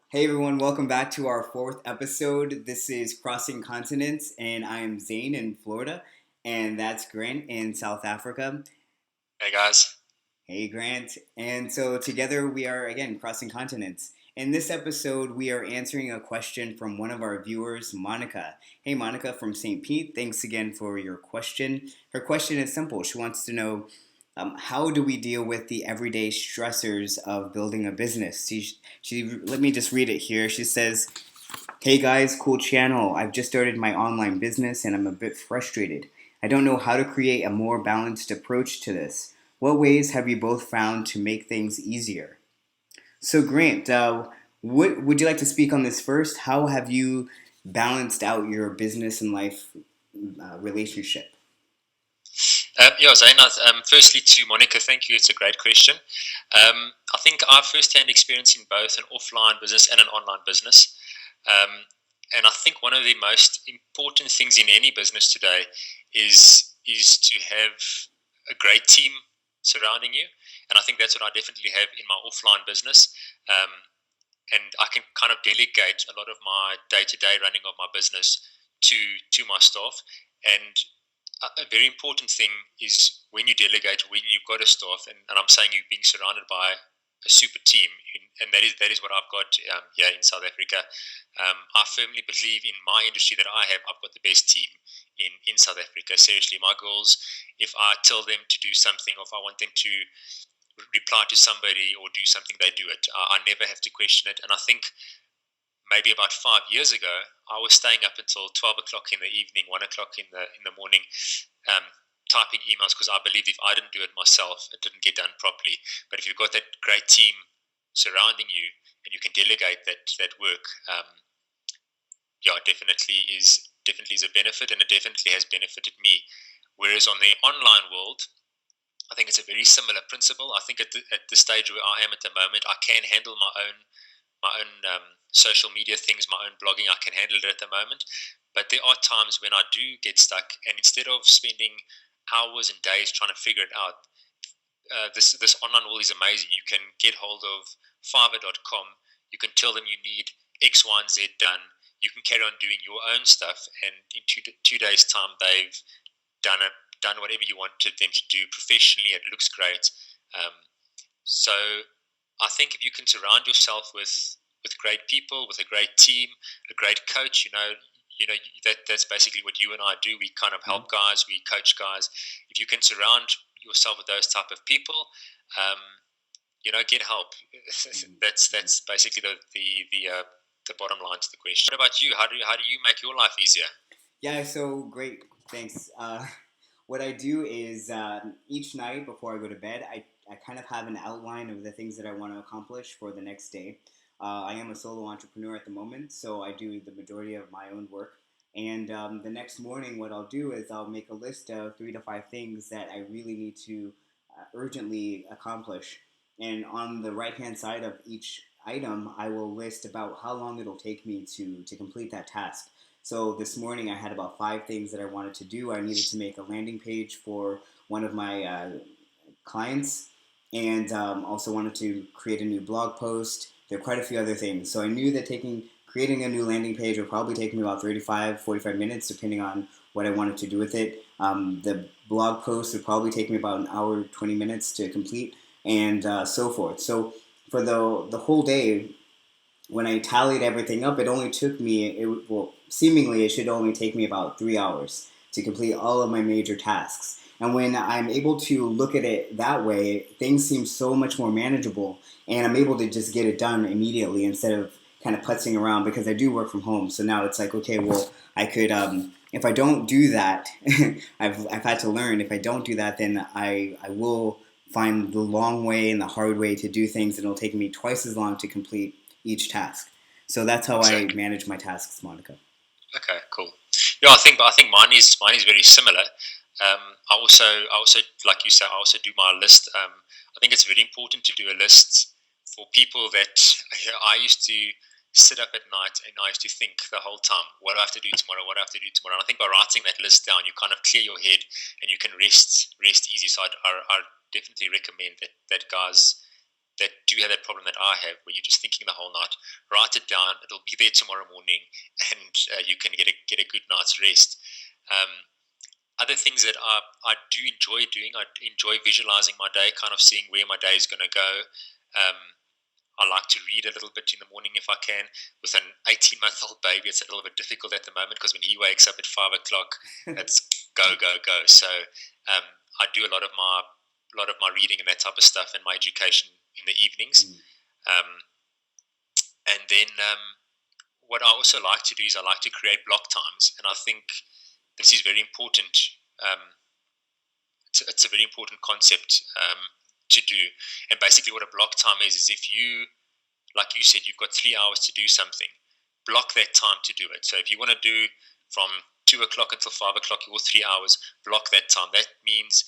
Hey everyone, welcome back to our fourth episode. This is Crossing Continents, and I am Zane in Florida, and that's Grant in South Africa. Hey guys. Hey Grant. And so together we are again crossing continents. In this episode, we are answering a question from one of our viewers, Monica. Hey Monica from St. Pete, thanks again for your question. Her question is simple. She wants to know how do we deal with the everyday stressors of building a business? She let me just read it here. She says, "Hey guys, cool channel. I've just started my online business and I'm a bit frustrated. I don't know how to create a more balanced approach to this. What ways have you both found to make things easier?" So, Grant, what would you like to speak on this first? How have you balanced out your business and life relationship? Zane, firstly to Monica, thank you. It's a great question. I think I have first-hand experience in both an offline business and an online business. And I think one of the most important things in any business today is to have a great team surrounding you. And I think that's what I definitely have in my offline business. Um, and I can kind of delegate a lot of my day-to-day running of my business to my staff. And a very important thing is when you delegate, when you've got a staff, and I'm saying you being surrounded by a super team, and that is what I've got here in South Africa. I firmly believe in my industry that I've got the best team in South Africa. Seriously, my girls, if I tell them to do something, or if I want them to reply to somebody or do something, they do it. I never have to question it, and I think maybe about 5 years ago, I was staying up until 12 o'clock in the evening, 1 o'clock in the morning, um, typing emails because I believed if I didn't do it myself, it didn't get done properly. But if you've got that great team surrounding you and you can delegate that work, yeah, definitely is a benefit, and it definitely has benefited me. Whereas on the online world, I think it's a very similar principle. I think at the stage where I am at the moment, I can handle my own social media things, my own blogging. I can handle it at the moment. But there are times when I do get stuck, and instead of spending hours and days trying to figure it out, this online world is amazing. You can get hold of Fiverr.com. You can tell them you need X, Y, and Z done. You can carry on doing your own stuff, and in 2 days' time, they've done whatever you wanted them to do professionally. It looks great. Um, so I think if you can surround yourself with great people, with a great team, a great coach, that's basically what you and I do. We kind of help guys, we coach guys. If you can surround yourself with those type of people, um, get help. That's basically the bottom line to the question. What about you? How do you make your life easier? Yeah, so great. Thanks. What I do is each night before I go to bed, I kind of have an outline of the things that I want to accomplish for the next day. I am a solo entrepreneur at the moment, so I do the majority of my own work. And the next morning, what I'll do is I'll make a list of 3 to 5 things that I really need to urgently accomplish. And on the right hand side of each item, I will list about how long it'll take me to complete that task. So this morning, I had about 5 things that I wanted to do. I needed to make a landing page for one of my clients, and also wanted to create a new blog post. There are quite a few other things. So I knew that creating a new landing page would probably take me about 35, 45 minutes, depending on what I wanted to do with it. The blog post would probably take me about an hour, 20 minutes to complete, and so forth. So for the whole day, when I tallied everything up, it only took me, well, seemingly it should only take me about 3 hours to complete all of my major tasks. And when I'm able to look at it that way, things seem so much more manageable, and I'm able to just get it done immediately instead of kind of putzing around because I do work from home. So now it's like, okay, well, I could, if I don't do that, I've had to learn, if I don't do that, then I will find the long way and the hard way to do things, and it'll take me twice as long to complete each task. So that's how I Exactly. manage my tasks, Monica. Okay, cool. Yeah, I think mine is very similar. I also like you said, I also do my list. I think it's very important to do a list for people that I used to sit up at night and I used to think the whole time, what do I have to do tomorrow? What do I have to do tomorrow? And I think by writing that list down, you kind of clear your head and you can rest easy. So I definitely recommend that guys that do have that problem that I have, where you're just thinking the whole night. Write it down; it'll be there tomorrow morning, and you can get a good night's rest. Other things that I do enjoy doing, I enjoy visualizing my day, kind of seeing where my day is going to go. I like to read a little bit in the morning if I can. With an 18-month-old baby, it's a little bit difficult at the moment because when he wakes up at 5 o'clock, it's go, go, go. So I do a lot of my reading and that type of stuff and my education in the evenings. And then what I also like to do is I like to create block times, and I think this is very important. It's a very important concept to do. And basically what a block time is if you, like you said, you've got 3 hours to do something, block that time to do it. So if you want to do from 2 o'clock until 5 o'clock, your 3 hours, block that time. That means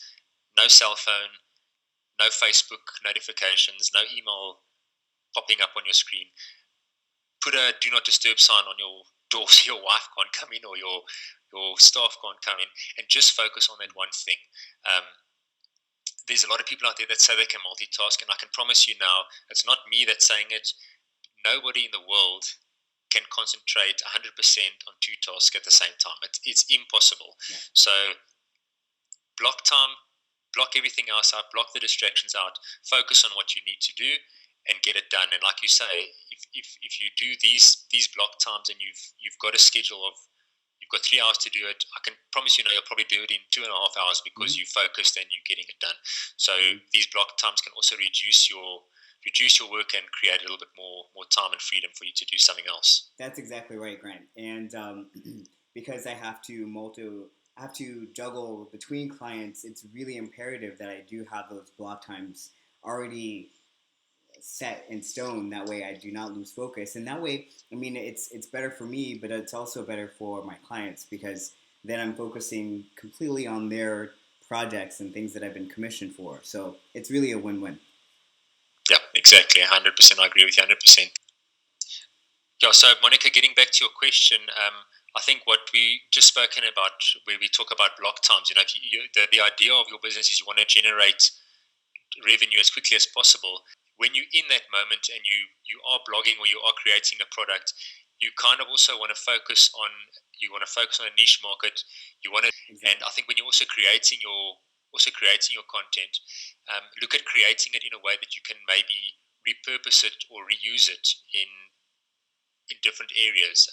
no cell phone, no Facebook notifications, no email popping up on your screen. Put a do not disturb sign on your door so your wife can't come in or your staff can't come in, and just focus on that one thing. There's a lot of people out there that say they can multitask, and I can promise you now, it's not me that's saying it. Nobody in the world can concentrate 100% on two tasks at the same time. It's impossible. Yeah. So block time, block everything else out, block the distractions out, focus on what you need to do, and get it done. And like you say, if you do these block times and you've got a schedule of, you've got 3 hours to do it, I can promise you, you'll probably do it in 2.5 hours because you're focused and you're getting it done. So these block times can also reduce your work and create a little bit more time and freedom for you to do something else. That's exactly right, Grant. And because I have to juggle between clients, it's really imperative that I do have those block times already set in stone. That way I do not lose focus, and that way, I mean, it's better for me, but it's also better for my clients, because then I'm focusing completely on their projects and things that I've been commissioned for. So it's really a win-win. Yeah, exactly. 100%. I agree with you 100%. Yeah, so Monica, getting back to your question, I think what we just spoken about, where we talk about block times, the idea of your business is you want to generate revenue as quickly as possible. When you're in that moment and you are blogging or you are creating a product, you kind of also want to focus on a niche market. Exactly. And I think when you're also creating your content, look at creating it in a way that you can maybe repurpose it or reuse it in different areas.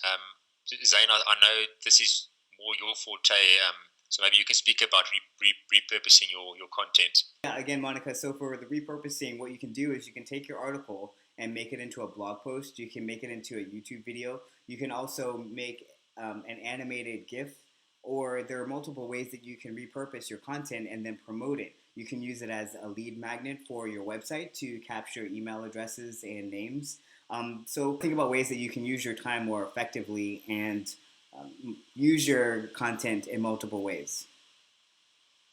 Zane, I know this is more your forte. So maybe you can speak about repurposing your content. Yeah, again, Monica, so for the repurposing, what you can do is you can take your article and make it into a blog post. You can make it into a YouTube video. You can also make an animated GIF, or there are multiple ways that you can repurpose your content and then promote it. You can use it as a lead magnet for your website to capture email addresses and names. So think about ways that you can use your time more effectively and use your content in multiple ways.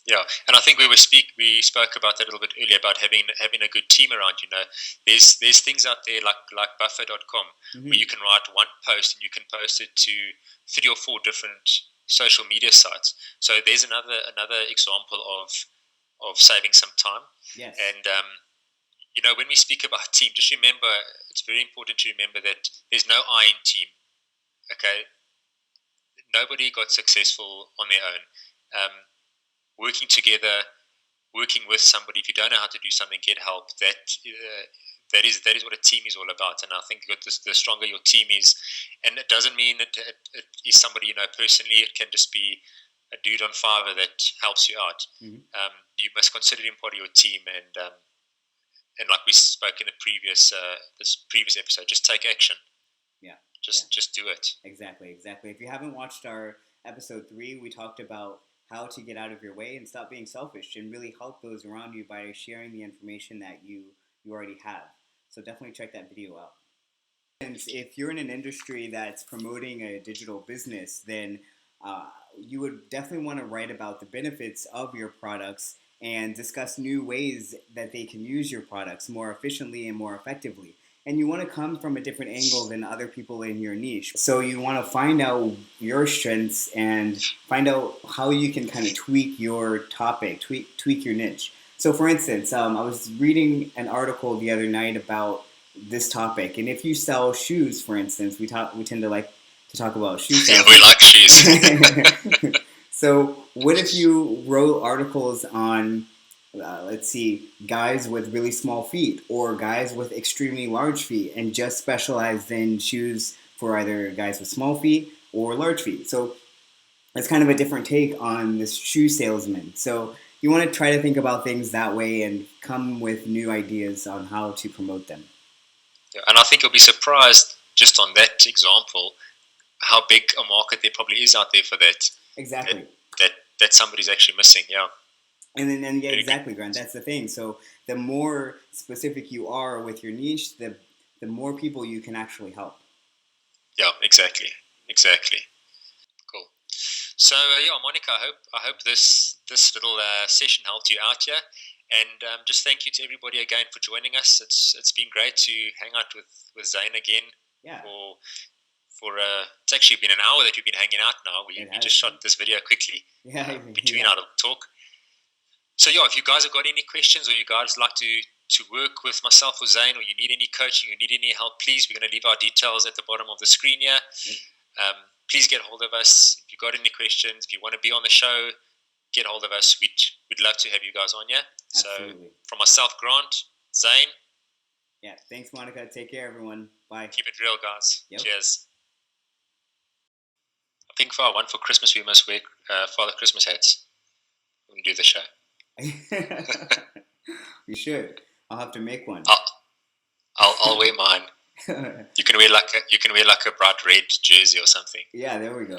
Yeah, and I think we spoke about that a little bit earlier about having a good team around. There's things out there like Buffer.com where you can write one post and you can post it to 3 or 4 different social media sites. So there's another example of saving some time. Yes. And when we speak about team, just remember, it's very important to remember that there's no I in team. Okay. Nobody got successful on their own. Working together, working with somebody. If you don't know how to do something, get help. That is what a team is all about. And I think that the stronger your team is, and it doesn't mean that it is somebody you know personally. It can just be a dude on Fiverr that helps you out. You must consider him part of your team, and like we spoke in the previous episode, just take action. Yeah. Just do it. Exactly. If you haven't watched our episode 3, we talked about how to get out of your way and stop being selfish and really help those around you by sharing the information that you already have. So definitely check that video out. And if you're in an industry that's promoting a digital business, then you would definitely want to write about the benefits of your products and discuss new ways that they can use your products more efficiently and more effectively. And you want to come from a different angle than other people in your niche. So you want to find out your strengths and find out how you can kind of tweak your topic, tweak your niche. So, for instance, I was reading an article the other night about this topic, and if you sell shoes, for instance, we tend to like to talk about shoe Yeah, sales. we like shoes. So, what if you wrote articles on, let's see, guys with really small feet or guys with extremely large feet, and just specialized in shoes for either guys with small feet or large feet? So, it's kind of a different take on this shoe salesman. So you want to try to think about things that way and come with new ideas on how to promote them. Yeah, and I think you'll be surprised just on that example how big a market there probably is out there for that. Exactly. That somebody's actually missing. Yeah. And yeah, exactly, Grant. That's the thing. So the more specific you are with your niche, the more people you can actually help. Yeah, exactly. Cool. So yeah, Monica, I hope this little session helped you out here, and just thank you to everybody again for joining us. It's been great to hang out with Zane again. Yeah. For it's actually been an hour that we've been hanging out now. We just shot this video quickly between our talk. So yeah, if you guys have got any questions or you guys like to work with myself or Zane, or you need any coaching, you need any help, please, we're going to leave our details at the bottom of the screen here. Yep. Please get hold of us if you've got any questions. If you want to be on the show, get hold of us. We'd love to have you guys on here. Absolutely. So from myself, Grant, Zane. Yeah, thanks, Monica. Take care, everyone. Bye. Keep it real, guys. Yep. Cheers. I think for our one for Christmas, we must wear Father Christmas hats when we do the show. You should. I'll have to make one. I'll wear mine. You can wear like a bright red jersey or something. Yeah, there we go.